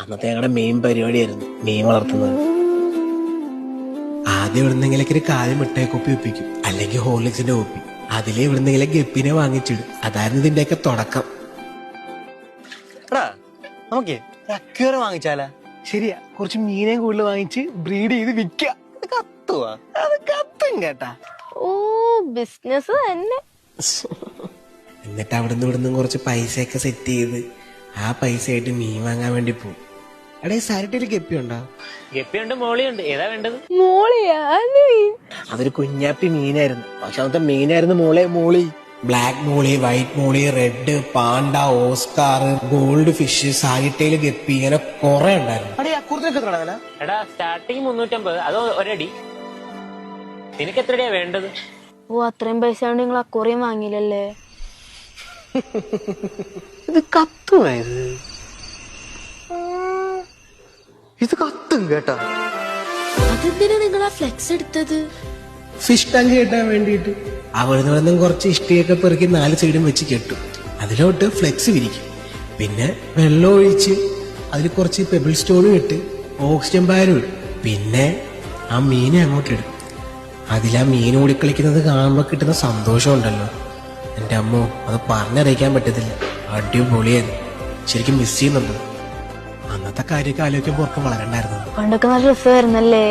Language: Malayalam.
അന്നത്തെ ഞങ്ങളുടെ മെയിൻ പരിപാടിയായിരുന്നു മീൻ വളർത്തുന്നത്. ആദ്യം എവിടുന്നെങ്കിലൊക്കെ ഒരു കാര്യം മിഠായി കുപ്പി ഒപ്പിക്കും, അല്ലെങ്കിൽ ഹോർലിക്സിന്റെ കുപ്പി. അതിലെ എവിടുന്നെങ്കിലും ഗപ്പിനെ വാങ്ങിച്ചിടും. അതായിരുന്നു ഇതിന്റെയൊക്കെ തുടക്കം. നമുക്കേ അക്വേറിയം വാങ്ങിച്ചാലാ? ശരിയാ, കുറച്ച് മീനെ കൂടുതൽ വാങ്ങിച്ച് ബ്രീഡ് ചെയ്ത് വിൽക്കാം. കത്തുവാ? അത് കത്തും കേട്ടാ. ഓ, ബിസിനസ് തന്നെ. എന്നിട്ട് അവിടുന്ന് ഇവിടുന്ന് കുറച്ച് പൈസയൊക്കെ സെറ്റ് ചെയ്ത് ആ പൈസ ആയിട്ട് മീൻ വാങ്ങാൻ വേണ്ടി പോകും. എടേ, സാരിട്ടില് ഗപ്പിയുണ്ടോ? ഗപ്പിയുണ്ട്, മോളിയുണ്ട്. ഏതാ വേണ്ടത്? മോളിയാ? അതൊരു കുഞ്ഞാപ്പി മീനായിരുന്നു. പക്ഷെ അന്നത്തെ മീനായിരുന്നു molly. Black molly, white molly, red, panda, oscar, gold fish, സാരിട്ടയില് ഗപ്പി, ഇങ്ങനെ കുറെ ഉണ്ടായിരുന്നു. എടാ, സ്റ്റാർട്ടിങ് 350, അതോ ഒരടി. നിനക്ക് എത്രയാ വേണ്ടത്? ഓ, അത്രയും പൈസ കൊണ്ട് നിങ്ങൾ അക്വേറിയം വാങ്ങിയില്ലല്ലേ? ഇത് കത്തുമായത്. ഇത് കത്തും കേട്ടാ. അതെന്തിനാ നിങ്ങൾ ആ ഫ്ലെക്സ് എടുത്തത്? ഫിഷ് ടാങ്ക് കെട്ടാൻ വേണ്ടിയിട്ട്. അവിടുന്ന് നിന്നും കുറച്ച് ഇഷ്ടിയൊക്കെ പെറുക്കി 4 സൈഡും വെച്ച് കെട്ടും. അതിലോട്ട് ഫ്ലെക്സ് വിരിക്കും. പിന്നെ വെള്ളം ഒഴിച്ച് അതിൽ കുറച്ച് പെബിൾ സ്റ്റോണും ഇട്ട് ഓക്സിജൻ ബാരും ഇടും. പിന്നെ ആ മീനെ അങ്ങോട്ട് ഇടും. അതിലാ മീൻ ഓടിക്കളിക്കുന്നത് കാണുമ്പോൾ കിട്ടുന്ന സന്തോഷം ഉണ്ടല്ലോ, എൻ്റെ അമ്മോ, അത് പറഞ്ഞറിയിക്കാൻ പറ്റത്തില്ല. അടിപൊളിയായിരുന്നു. ശരിക്കും മിസ് ചെയ്യുന്നുണ്ട്. അന്നത്തെ കാര്യമൊക്കെ ആലോചിക്കുമ്പോൾ ഉറക്കം വളരണ്ടായിരുന്നു. പണ്ടൊക്കെ നല്ല രസമായിരുന്നല്ലേ?